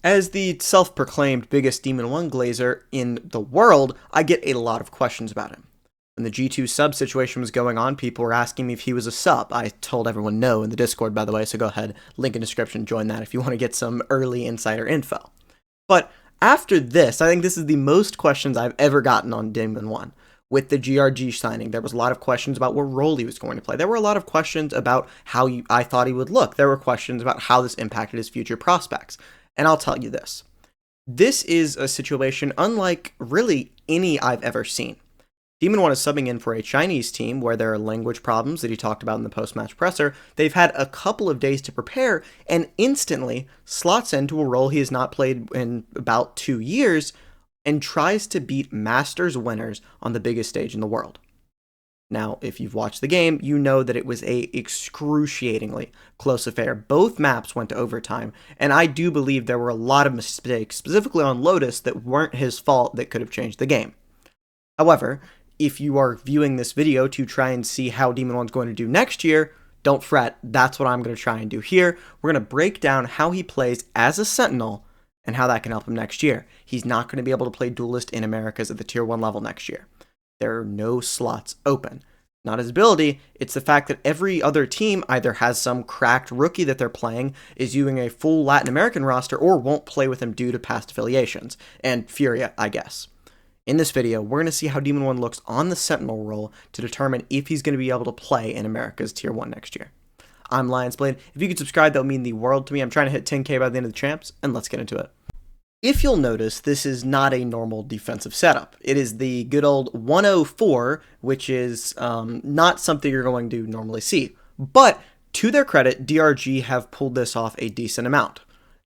As the self-proclaimed biggest Demon1 glazer in the world, I get a lot of questions about him. When the G2 sub situation was going on, people were asking me if he was a sub. I told everyone no in the Discord, by the way, so go ahead, link in description, join that if you want to get some early insider info. But after this, I think this is the most questions I've ever gotten on Demon1. With the GRG signing, there was a lot of questions about what role he was going to play. There were a lot of questions about how I thought he would look. There were questions about how this impacted his future prospects. And I'll tell you this. This is a situation unlike really any I've ever seen. Demon1 is subbing in for a Chinese team where there are language problems that he talked about in the post-match presser. They've had a couple of days to prepare and instantly slots into a role he has not played in about 2 years and tries to beat Masters winners on the biggest stage in the world. Now, if you've watched the game, you know that it was a excruciatingly close affair. Both maps went to overtime, and I do believe there were a lot of mistakes, specifically on Lotus, that weren't his fault that could have changed the game. However, if you are viewing this video to try and see how Demon1's going to do next year, don't fret, that's what I'm going to try and do here. We're going to break down how he plays as a Sentinel and how that can help him next year. He's not going to be able to play Duelist in Americas at the Tier 1 level next year. There are no slots open. Not his ability, it's the fact that every other team either has some cracked rookie that they're playing, is using a full Latin American roster, or won't play with him due to past affiliations. And Furia, I guess. In this video, we're going to see how Demon1 looks on the Sentinel role to determine if he's going to be able to play in America's Tier 1 next year. I'm Lionzblade. If you could subscribe, that would mean the world to me. I'm trying to hit 10k by the end of the champs, and let's get into it. If you'll notice, this is not a normal defensive setup. It is the good old 104, which is not something you're going to normally see. But, to their credit, DRG have pulled this off a decent amount.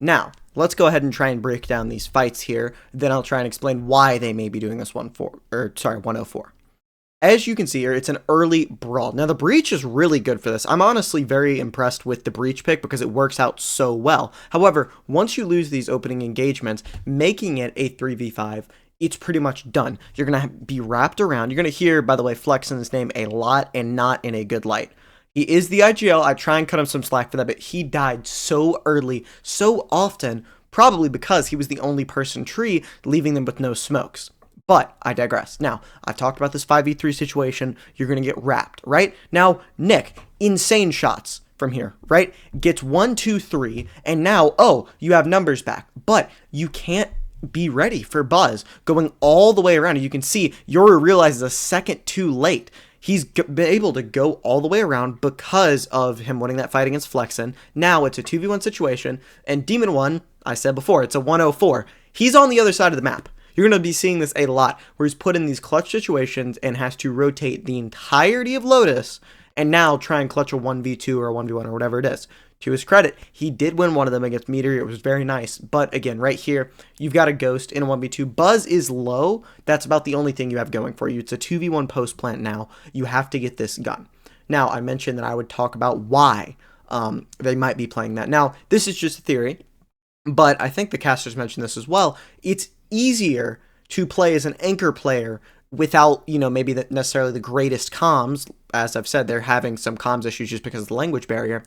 Now, let's go ahead and try and break down these fights here, then I'll try and explain why they may be doing this 104. As you can see here, it's an early brawl. Now, the Breach is really good for this. I'm honestly very impressed with the Breach pick because it works out so well. However, once you lose these opening engagements, making it a 3v5, it's pretty much done. You're going to be wrapped around. You're going to hear, by the way, Flex in his name a lot and not in a good light. He is the IGL. I try and cut him some slack for that, but he died so early, so often, probably because he was the only person tree, leaving them with no smokes. But I digress. Now, I've talked about this 5v3 situation. You're going to get wrapped, right? Now, Nick, insane shots from here, right? Gets 1, 2, 3, and now, oh, you have numbers back. But you can't be ready for Buzz going all the way around. You can see Yoru realizes a second too late. He's been able to go all the way around because of him winning that fight against Flexen. Now it's a 2v1 situation, and Demon1, I said before, it's a 104. He's on the other side of the map. You're going to be seeing this a lot, where he's put in these clutch situations and has to rotate the entirety of Lotus and now try and clutch a 1v2 or a 1v1 or whatever it is. To his credit, he did win one of them against Meteor. It was very nice. But again, right here, you've got a Ghost in a 1v2. Buzz is low. That's about the only thing you have going for you. It's a 2v1 post plant now. You have to get this gun. Now, I mentioned that I would talk about why they might be playing that. Now, this is just a theory, but I think the casters mentioned this as well. It's easier to play as an anchor player without, maybe necessarily the greatest comms. As I've said, they're having some comms issues just because of the language barrier.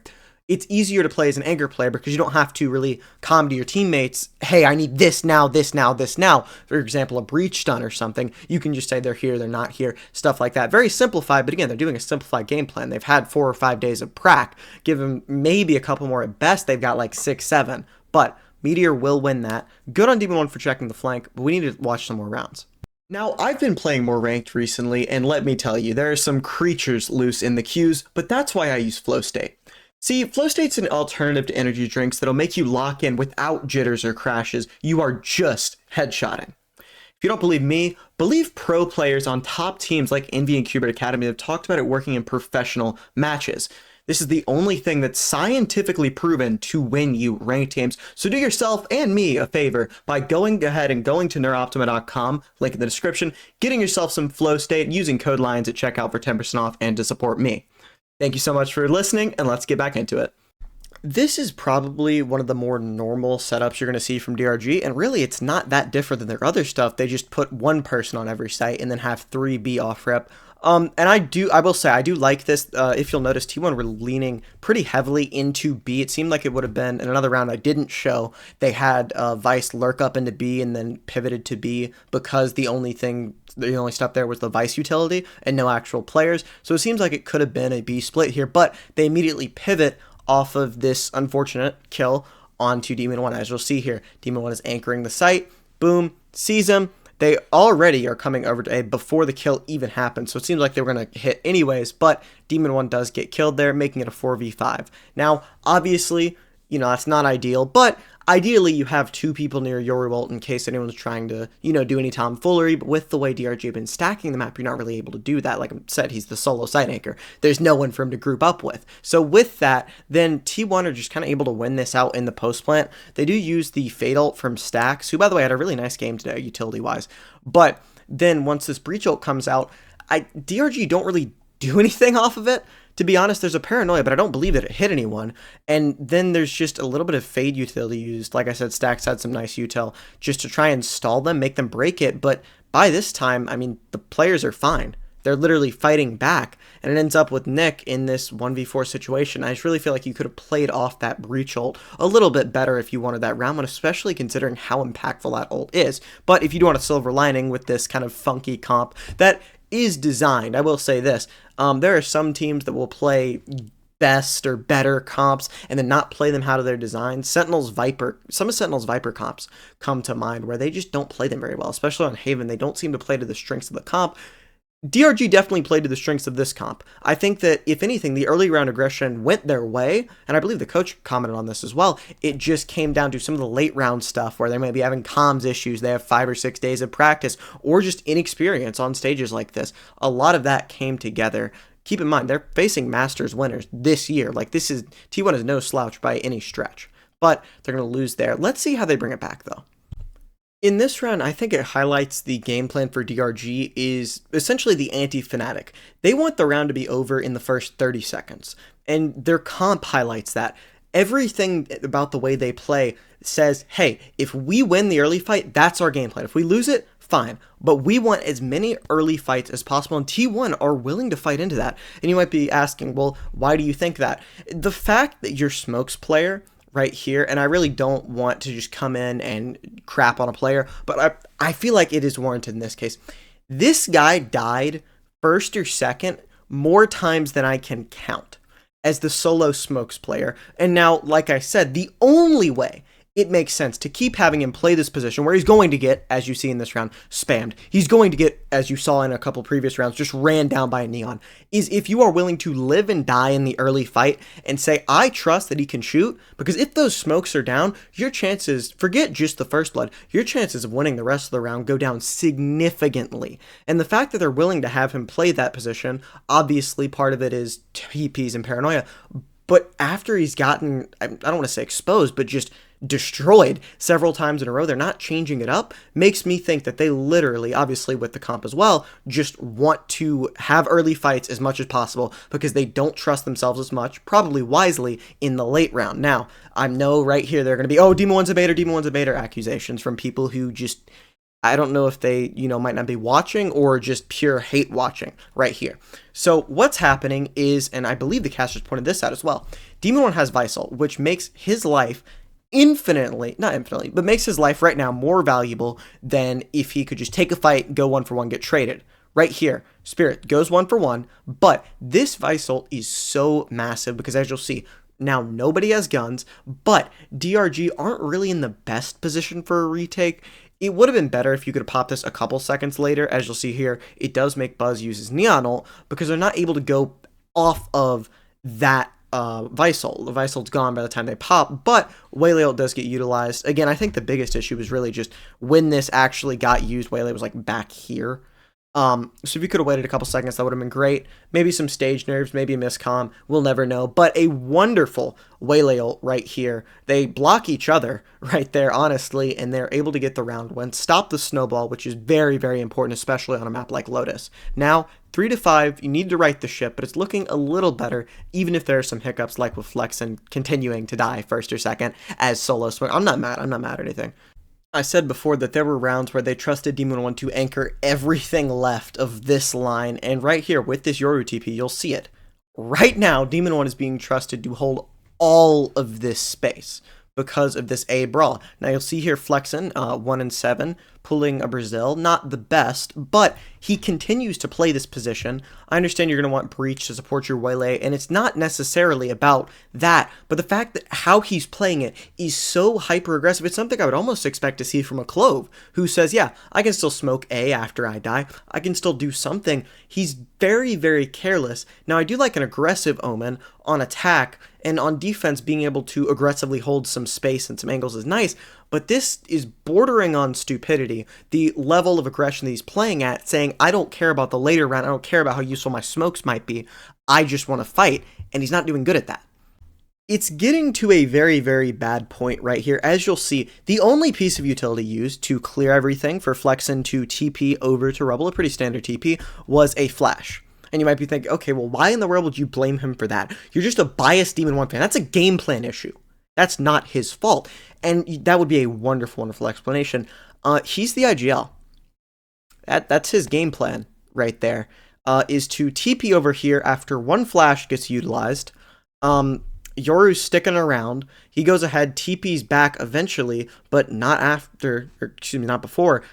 It's easier to play as an anchor player because you don't have to really comm to your teammates, hey, I need this now, this now, this now. For example, a breach stun or something. You can just say they're here, they're not here, stuff like that. Very simplified, but again, they're doing a simplified game plan. They've had 4 or 5 days of prac. Give them maybe a couple more at best. They've got like 6, 7. But Meteor will win that. Good on Demon1 for checking the flank, but we need to watch some more rounds. Now, I've been playing more ranked recently, and let me tell you, there are some creatures loose in the queues, but that's why I use Flow State. See, Flow State's an alternative to energy drinks that'll make you lock in without jitters or crashes. You are just headshotting. If you don't believe me, believe pro players on top teams like Envy and Qubit Academy have talked about it working in professional matches. This is the only thing that's scientifically proven to win you ranked games. So do yourself and me a favor by going ahead and going to neuroptima.com, link in the description, getting yourself some Flow State, using code LIONS at checkout for 10% off and to support me. Thank you so much for listening, and let's get back into it. This is probably one of the more normal setups you're going to see from DRG, and really it's not that different than their other stuff. They just put one person on every site and then have 3 be off rep. And I will say, I do like this. If you'll notice, T1 were leaning pretty heavily into B. It seemed like it would have been in another round I didn't show. They had Vice lurk up into B and then pivoted to B because the only stuff there was the Vice utility and no actual players. So it seems like it could have been a B split here, but they immediately pivot off of this unfortunate kill onto Demon1. As you'll see here, Demon1 is anchoring the site. Boom, sees him. They already are coming over to A before the kill even happened, so it seems like they were going to hit anyways, but Demon1 does get killed there, making it a 4v5. Now, obviously, that's not ideal, but ideally you have two people near your revolt in case anyone's trying to, do any tomfoolery, but with the way DRG have been stacking the map, you're not really able to do that. Like I said, he's the solo site anchor. There's no one for him to group up with. So with that, then T1 are just kind of able to win this out in the post plant. They do use the Fade ult from Stax, who by the way had a really nice game today, utility-wise. But then once this Breach ult comes out, DRG don't really do anything off of it. To be honest, there's a paranoia, but I don't believe that it hit anyone. And then there's just a little bit of Fade utility used. Like I said, Stax had some nice util just to try and stall them, make them break it. But by this time, I mean, the players are fine. They're literally fighting back. And it ends up with Nick in this 1v4 situation. I just really feel like you could have played off that Breach ult a little bit better if you wanted that round one, especially considering how impactful that ult is. But if you do want a silver lining with this kind of funky comp that is designed, I will say this, there are some teams that will play best or better comps and then not play them how they're designed. Some of Sentinel's Viper comps come to mind where they just don't play them very well, especially on Haven. They don't seem to play to the strengths of the comp. DRG definitely played to the strengths of this comp. I think that, if anything, the early round aggression went their way, and I believe the coach commented on this as well. It just came down to some of the late round stuff where they might be having comms issues, they have 5 or 6 days of practice, or just inexperience on stages like this. A lot of that came together. Keep in mind, they're facing Masters winners this year. Like, T1 is no slouch by any stretch, but they're going to lose there. Let's see how they bring it back, though. In this round, I think it highlights the game plan for DRG is essentially the anti-Fnatic. They want the round to be over in the first 30 seconds, and their comp highlights that. Everything about the way they play says, hey, if we win the early fight, that's our game plan. If we lose it, fine. But we want as many early fights as possible, and T1 are willing to fight into that. And you might be asking, well, why do you think that? The fact that your Smokes player right here, and I really don't want to just come in and crap on a player, but I feel like it is warranted in this case. This guy died first or second more times than I can count as the solo Smokes player. And now, like I said, the only way it makes sense to keep having him play this position where he's going to get, as you see in this round, spammed. He's going to get, as you saw in a couple previous rounds, just ran down by a Neon, is if you are willing to live and die in the early fight and say, I trust that he can shoot, because if those smokes are down, your chances, forget just the first blood, your chances of winning the rest of the round go down significantly. And the fact that they're willing to have him play that position, obviously part of it is TPs and paranoia, but after he's gotten, I don't want to say exposed, but just destroyed several times in a row, they're not changing it up, makes me think that they literally, obviously with the comp as well, just want to have early fights as much as possible because they don't trust themselves as much, probably wisely, in the late round. Now, I know right here they're going to be, oh, Demon1's a baiter accusations from people who just, I don't know if they, might not be watching or just pure hate watching right here. So what's happening is, and I believe the casters pointed this out as well, Demon1 has Vice ult, which makes his life not infinitely, but makes his life right now more valuable than if he could just take a fight, go 1-for-1, get traded. Right here, Spirit goes 1-for-1, but this Vice ult is so massive because, as you'll see, now nobody has guns, but DRG aren't really in the best position for a retake. It would have been better if you could have popped this a couple seconds later. As you'll see here, it does make Buzz use his Neon ult because they're not able to go off of that Vice ult. The Vice ult's gone by the time they pop, but Waylay ult does get utilized. Again, I think the biggest issue was really just when this actually got used, Waylay was like back here. So if you could have waited a couple seconds, that would have been great. Maybe some stage nerves, maybe a miscomm, we'll never know. But a wonderful Waylay ult right here. They block each other right there, honestly, and they're able to get the round win, stop the snowball, which is very, very important, especially on a map like Lotus. Now, 3-5, you need to right the ship, but it's looking a little better, even if there are some hiccups like with Flex and continuing to die first or second as solo swing. I'm not mad or anything. I said before that there were rounds where they trusted Demon1 to anchor everything left of this line, and right here with this Yoru TP, you'll see it. Right now, Demon1 is being trusted to hold all of this space because of this A brawl. Now you'll see here Flexen, 1 and 7, pulling a Brazil. Not the best, but he continues to play this position. I understand you're going to want Breach to support your Waylay, and it's not necessarily about that, but the fact that how he's playing it is so hyper-aggressive, it's something I would almost expect to see from a Clove, who says, yeah, I can still smoke A after I die, I can still do something. He's very, very careless. Now I do like an aggressive Omen on attack, and on defense, being able to aggressively hold some space and some angles is nice, but this is bordering on stupidity. The level of aggression that he's playing at, saying, I don't care about the later round, I don't care about how useful my smokes might be, I just want to fight, and he's not doing good at that. It's getting to a very, very bad point right here. As you'll see, the only piece of utility used to clear everything for Flexen to TP over to Rubble, a pretty standard TP, was a flash. And you might be thinking, okay, well, why in the world would you blame him for that? You're just a biased Demon1 fan. That's a game plan issue. That's not his fault. And that would be a wonderful, wonderful explanation. He's the IGL. That's his game plan right there, is to TP over here after one flash gets utilized. Yoru's sticking around. He goes ahead, TP's back eventually, but not after, or excuse me, not before.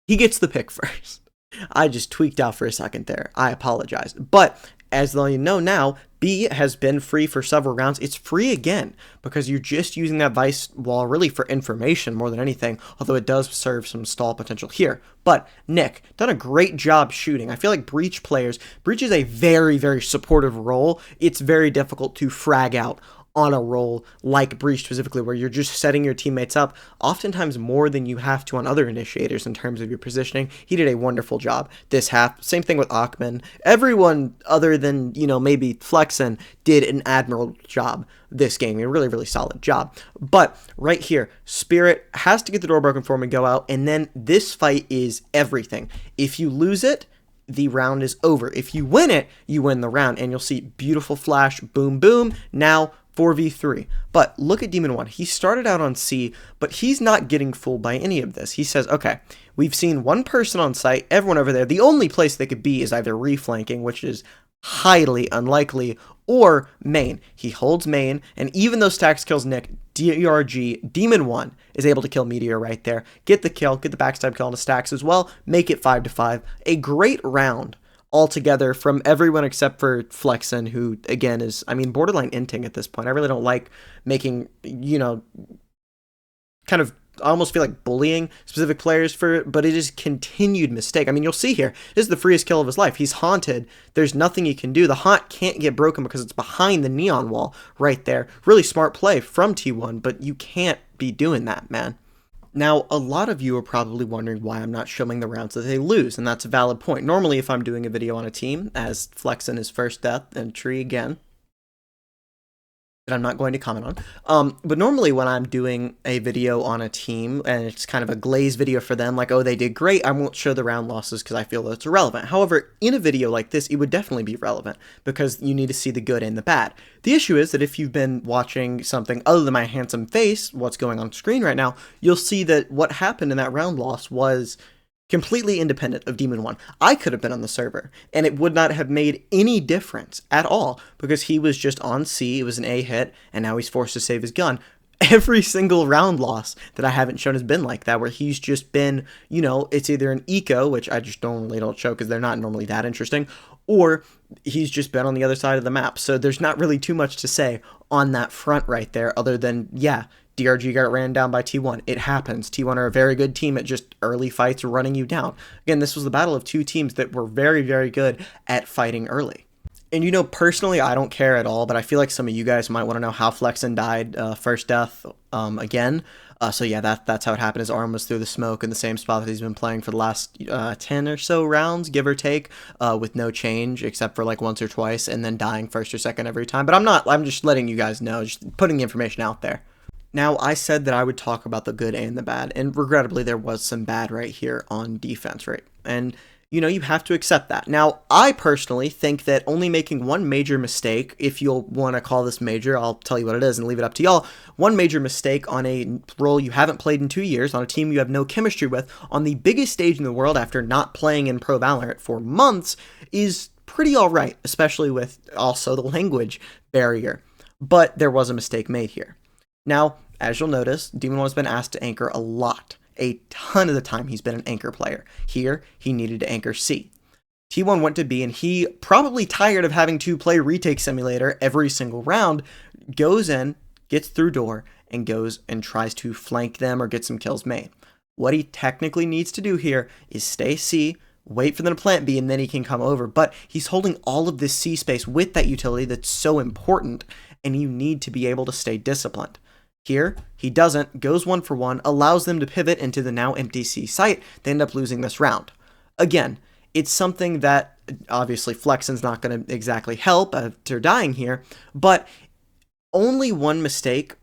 He gets the pick first. I just tweaked out for a second there. I apologize. But as you know now, B has been free for several rounds. It's free again because you're just using that Vice wall really for information more than anything, although it does serve some stall potential here. But Nick, done a great job shooting. I feel like Breach players, Breach is a very, very supportive role. It's very difficult to frag out on a role like Breach specifically, where you're just setting your teammates up, oftentimes more than you have to on other initiators in terms of your positioning. He did a wonderful job this half. Same thing with Achman. Everyone other than, maybe Flexen did an admirable job this game. A really, really solid job. But right here, Spirit has to get the door broken for him and go out, and then this fight is everything. If you lose it, the round is over. If you win it, you win the round, and you'll see beautiful flash, boom, boom. Now 4v3. But look at Demon1. He started out on C, but he's not getting fooled by any of this. He says, okay, we've seen one person on site, everyone over there. The only place they could be is either reflanking, which is highly unlikely, or main. He holds main, and even though Stacks kills Nick, DRG, Demon1 is able to kill Meteor right there. Get the kill, get the backstab kill on the Stacks as well, make it 5-5. A great round altogether from everyone except for Flexen, who again is, borderline inting at this point. I really don't like making, kind of, I almost feel like bullying specific players but it is continued mistake. You'll see here, this is the freest kill of his life. He's haunted. There's nothing he can do. The haunt can't get broken because it's behind the neon wall right there. Really smart play from T1, but you can't be doing that, man. Now, a lot of you are probably wondering why I'm not showing the rounds that they lose, and that's a valid point. Normally, if I'm doing a video on a team, as Flexen his first death and Tree again, that I'm not going to comment on, but normally when I'm doing a video on a team, and it's kind of a glaze video for them, like, oh, they did great, I won't show the round losses because I feel that it's irrelevant. However, in a video like this, it would definitely be relevant, because you need to see the good and the bad. The issue is that if you've been watching something other than my handsome face, what's going on screen right now, you'll see that what happened in that round loss was completely independent of Demon1. I could have been on the server, and it would not have made any difference at all, because he was just on C, it was an A hit, and now he's forced to save his gun. Every single round loss that I haven't shown has been like that, where he's just been, it's either an eco, which I just don't show because they're not normally that interesting, or he's just been on the other side of the map. So there's not really too much to say on that front right there, other than, yeah, DRG got ran down by T1. It happens. T1 are a very good team at just early fights running you down. Again, this was the battle of two teams that were very, very good at fighting early. And personally, I don't care at all, but I feel like some of you guys might want to know how Flexen died first death again. So yeah, that's how it happened. His arm was through the smoke in the same spot that he's been playing for the last 10 or so rounds, give or take, with no change except for like once or twice, and then dying first or second every time. But I'm just letting you guys know, just putting the information out there. Now, I said that I would talk about the good and the bad, and regrettably, there was some bad right here on defense, right? And you have to accept that. Now, I personally think that only making one major mistake, if you'll want to call this major, I'll tell you what it is and leave it up to y'all. One major mistake on a role you haven't played in 2 years, on a team you have no chemistry with, on the biggest stage in the world after not playing in Pro Valorant for months, is pretty alright, especially with also the language barrier. But there was a mistake made here. Now, as you'll notice, Demon1 has been asked to anchor a lot. A ton of the time he's been an anchor player. Here, he needed to anchor C. T1 went to B, and he, probably tired of having to play retake simulator every single round, goes in, gets through door, and goes and tries to flank them or get some kills made. What he technically needs to do here is stay C, wait for them to plant B, and then he can come over. But he's holding all of this C space with that utility that's so important, and you need to be able to stay disciplined. Here, he doesn't, goes 1-for-1, allows them to pivot into the now empty C site. They end up losing this round. Again, it's something that, obviously, Flexen's not going to exactly help after dying here, but only one mistake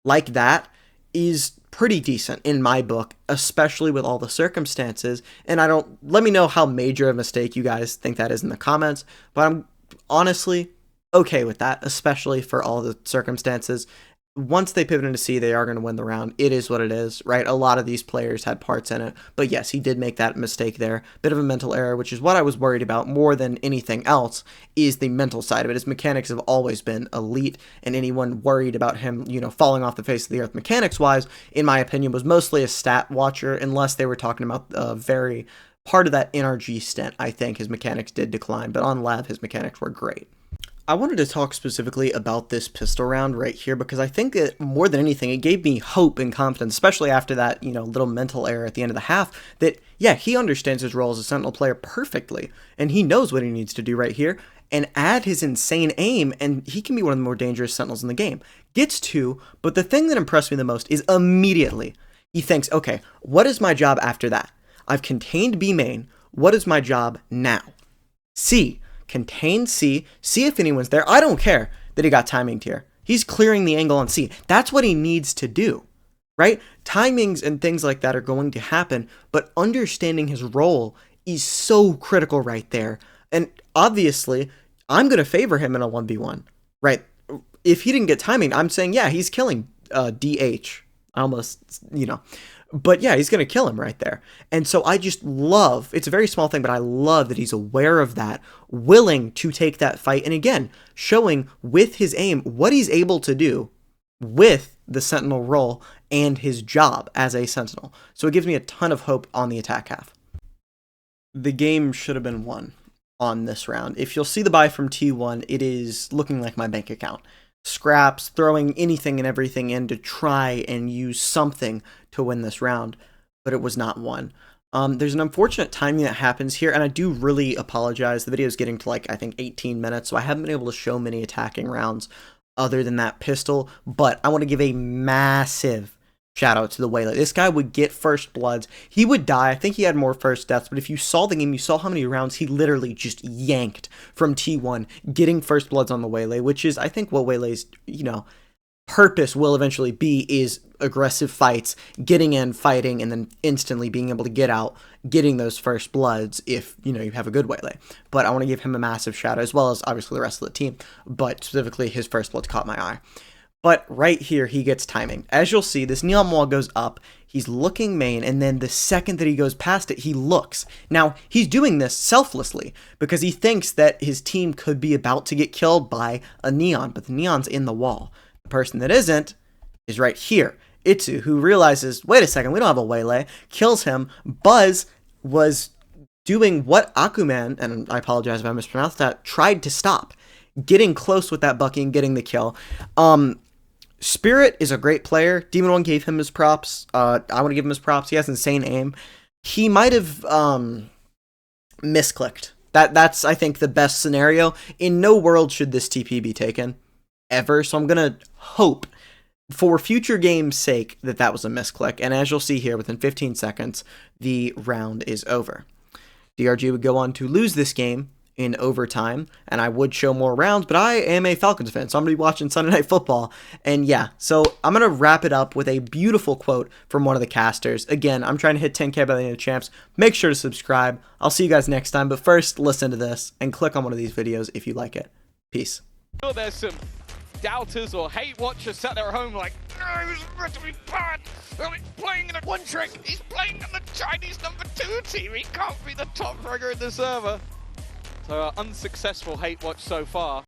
like that is pretty decent in my book, especially with all the circumstances, and let me know how major a mistake you guys think that is in the comments, but I'm honestly okay with that, especially for all the circumstances. Once they pivot into C, they are going to win the round. It is what it is, right? A lot of these players had parts in it. But yes, he did make that mistake there. Bit of a mental error, which is what I was worried about more than anything else, is the mental side of it. His mechanics have always been elite, and anyone worried about him, falling off the face of the earth mechanics-wise, in my opinion, was mostly a stat watcher, unless they were talking about very part of that NRG stint. I think his mechanics did decline, but on lab, his mechanics were great. I wanted to talk specifically about this pistol round right here because I think that more than anything, it gave me hope and confidence, especially after that, little mental error at the end of the half, that, yeah, he understands his role as a Sentinel player perfectly, and he knows what he needs to do right here, and add his insane aim, and he can be one of the more dangerous Sentinels in the game. Gets 2, but the thing that impressed me the most is immediately, he thinks, okay, what is my job after that? I've contained B main, what is my job now? C. Contain C, see if anyone's there. I don't care that he got timinged here. He's clearing the angle on C. That's what he needs to do, right? Timings and things like that are going to happen, but understanding his role is so critical right there. And obviously, I'm going to favor him in a 1v1, right? If he didn't get timing, I'm saying, yeah, he's killing DH. I almost, But yeah, he's going to kill him right there. And so I just love, it's a very small thing, but I love that he's aware of that, willing to take that fight. And again, showing with his aim what he's able to do with the Sentinel role and his job as a Sentinel. So it gives me a ton of hope on the attack half. The game should have been won on this round. If you'll see the buy from T1, it is looking like my bank account. Scraps, throwing anything and everything in to try and use something to win this round, but it was not won. There's an unfortunate timing that happens here, and I do really apologize. The video is getting to I think 18 minutes, so I haven't been able to show many attacking rounds other than that pistol, but I want to give a massive shout out to the Waylay. This guy would get first bloods. He would die. I think he had more first deaths, but if you saw the game, you saw how many rounds he literally just yanked from T1, getting first bloods on the Waylay, which is, I think, what Waylay's, purpose will eventually be, is aggressive fights, getting in, fighting, and then instantly being able to get out, getting those first bloods if, you have a good Waylay. But I want to give him a massive shout out, as well as, obviously, the rest of the team, but specifically his first bloods caught my eye. But right here, he gets timing. As you'll see, this neon wall goes up, he's looking main, and then the second that he goes past it, he looks. Now, he's doing this selflessly, because he thinks that his team could be about to get killed by a neon, but the neon's in the wall. The person that isn't is right here. Itsu, who realizes, wait a second, we don't have a Waylay, kills him. Buzz was doing what Akuman, and I apologize if I mispronounced that, tried to stop. Getting close with that Bucky and getting the kill. Spirit is a great player. Demon1 gave him his props. I want to give him his props. He has insane aim. He might have misclicked. That's, I think, the best scenario. In no world should this TP be taken, ever. So I'm going to hope, for future game's sake, that was a misclick. And as you'll see here, within 15 seconds, the round is over. DRG would go on to lose this game in overtime, and I would show more rounds, but I am a Falcons fan, so I'm going to be watching Sunday Night Football. And yeah, so I'm going to wrap it up with a beautiful quote from one of the casters. Again, I'm trying to hit 10K by the end of champs. Make sure to subscribe. I'll see you guys next time, but first, listen to this and click on one of these videos if you like it. Peace. There's some doubters or hate watchers sat there at home like, no, he's meant to be bad. Well, he's playing in a one trick. He's playing in the Chinese #2 team. He can't be the top fragger in the server. So unsuccessful hate watch so far.